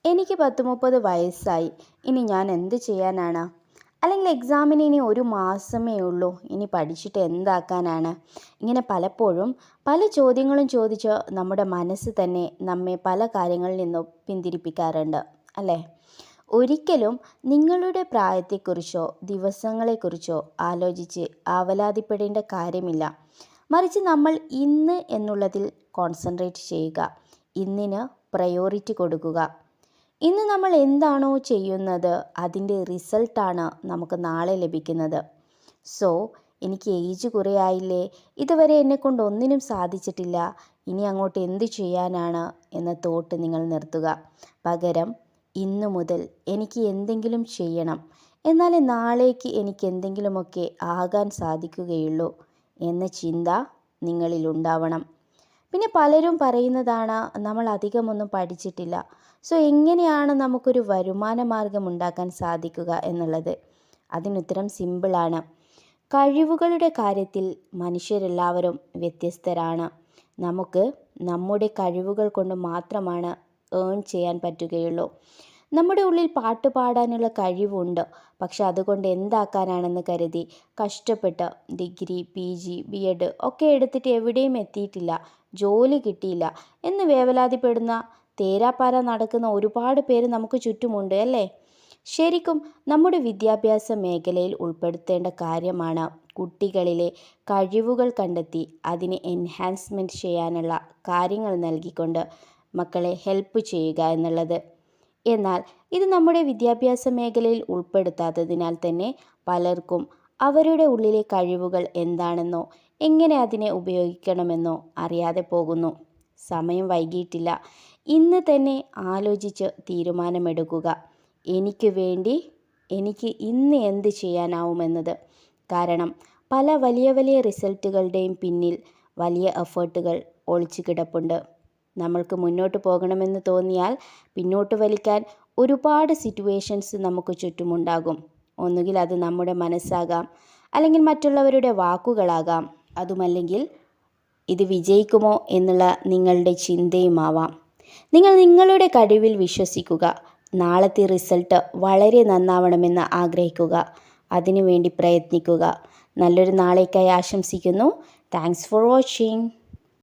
എനിക്ക് 10-30 വയസ്സായി. ഇനി ഞാൻ എന്ത് ചെയ്യാനാണ്? അല്ലെങ്കിൽ എക്സാമിന് ഇനി ഒരു മാസമേ ഉള്ളൂ. ഇനി പഠിച്ചിട്ട് എന്താക്കാനാണ്? ഇങ്ങനെ പലപ്പോഴും പല ചോദ്യങ്ങളും ചോദിച്ച് നമ്മുടെ മനസ്സ് തന്നെ നമ്മെ പല കാര്യങ്ങളിൽ നിന്നും പിന്തിരിപ്പിക്കാറുണ്ട്, അല്ലേ? ഒരിക്കലും നിങ്ങളുടെ പ്രായത്തെക്കുറിച്ചോ ദിവസങ്ങളെക്കുറിച്ചോ ആലോചിച്ച് ആവലാതിപ്പെടേണ്ട കാര്യമില്ല. മറിച്ച് നമ്മൾ ഇന്ന് എന്നുള്ളതിൽ കോൺസെൻട്രേറ്റ് ചെയ്യുക. ഇന്നിന് പ്രയോറിറ്റി കൊടുക്കുക. ഇന്ന് നമ്മൾ എന്താണോ ചെയ്യുന്നത് അതിൻ്റെ റിസൾട്ടാണ് നമുക്ക് നാളെ ലഭിക്കുന്നത്. സോ എനിക്ക് ഏജ് കുറേ ആയില്ലേ, ഇതുവരെ എന്നെക്കൊണ്ട് ഒന്നിനും സാധിച്ചിട്ടില്ല, ഇനി അങ്ങോട്ട് എന്ത് ചെയ്യാനാണ് എന്ന തോട്ട് നിങ്ങൾ നിർത്തുക. പകരം ഇന്നു മുതൽ എനിക്ക് എന്തെങ്കിലും ചെയ്യണം, എന്നാലേ നാളേക്ക് എനിക്ക് എന്തെങ്കിലുമൊക്കെ ആകാൻ സാധിക്കുകയുള്ളൂ എന്ന ചിന്ത നിങ്ങളിൽ ഉണ്ടാവണം. പിന്നെ പലരും പറയുന്നതാണ് നമ്മൾ അധികമൊന്നും പഠിച്ചിട്ടില്ല, സോ എങ്ങനെയാണ് നമുക്കൊരു വരുമാന മാർഗം ഉണ്ടാക്കാൻ സാധിക്കുക എന്നുള്ളത്. അതിനുത്തരം സിമ്പിളാണ്. കഴിവുകളുടെ കാര്യത്തിൽ മനുഷ്യരെല്ലാവരും വ്യത്യസ്തരാണ്. നമുക്ക് നമ്മുടെ കഴിവുകൾ കൊണ്ട് മാത്രമാണ് ഏൺ ചെയ്യാൻ പറ്റുകയുള്ളൂ. നമ്മുടെ ഉള്ളിൽ പാട്ട് പാടാനുള്ള കഴിവുണ്ട്, പക്ഷെ അതുകൊണ്ട് എന്താക്കാനാണെന്ന് കരുതി കഷ്ടപ്പെട്ട് ഡിഗ്രി PG BEd ഒക്കെ എടുത്തിട്ട് എവിടെയും എത്തിയിട്ടില്ല, ജോലി കിട്ടിയില്ല എന്ന് വേവലാതിപ്പെടുന്ന തേരാപ്പാര നടക്കുന്ന ഒരുപാട് പേര് നമുക്ക് ചുറ്റുമുണ്ട്, അല്ലേ? ശരിക്കും നമ്മുടെ വിദ്യാഭ്യാസ മേഖലയിൽ ഉൾപ്പെടുത്തേണ്ട കാര്യമാണ് കുട്ടികളിലെ കഴിവുകൾ കണ്ടെത്തി അതിനെ എൻഹാൻസ്മെൻറ്റ് ചെയ്യാനുള്ള കാര്യങ്ങൾ നൽകിക്കൊണ്ട് മക്കളെ ഹെൽപ്പ് ചെയ്യുക എന്നുള്ളത്. എന്നാൽ ഇത് നമ്മുടെ വിദ്യാഭ്യാസ മേഖലയിൽ ഉൾപ്പെടുത്താത്തതിനാൽ തന്നെ പലർക്കും അവരുടെ ഉള്ളിലെ കഴിവുകൾ എന്താണെന്നോ എങ്ങനെ അതിനെ ഉപയോഗിക്കണമെന്നോ അറിയാതെ പോകുന്നു. സമയം വൈകിയിട്ടില്ല. ഇന്ന് തന്നെ ആലോചിച്ച് തീരുമാനമെടുക്കുക. എനിക്ക് വേണ്ടി എനിക്ക് ഇന്ന് എന്ത് ചെയ്യാനാവുമെന്നത്. കാരണം പല വലിയ വലിയ റിസൾട്ടുകളുടെയും പിന്നിൽ വലിയ എഫേർട്ടുകൾ ഒളിച്ചു കിടപ്പുണ്ട്. നമ്മൾക്ക് മുന്നോട്ട് പോകണമെന്ന് തോന്നിയാൽ പിന്നോട്ട് വലിക്കാൻ ഒരുപാട് സിറ്റുവേഷൻസ് നമുക്ക് ചുറ്റുമുണ്ടാകും. ഒന്നുകിൽ അത് നമ്മുടെ മനസ്സാകാം, അല്ലെങ്കിൽ മറ്റുള്ളവരുടെ വാക്കുകളാകാം, അതുമല്ലെങ്കിൽ ഇത് വിജയിക്കുമോ എന്നുള്ള നിങ്ങളുടെ ചിന്തയുമാവാം. നിങ്ങൾ നിങ്ങളുടെ കഴിവിൽ വിശ്വസിക്കുക. നാളത്തെ റിസൾട്ട് വളരെ നന്നാവണമെന്ന് ആഗ്രഹിക്കുക. അതിനുവേണ്ടി പ്രയത്നിക്കുക. നല്ലൊരു നാളേക്കായി ആശംസിക്കുന്നു. Thanks for watching.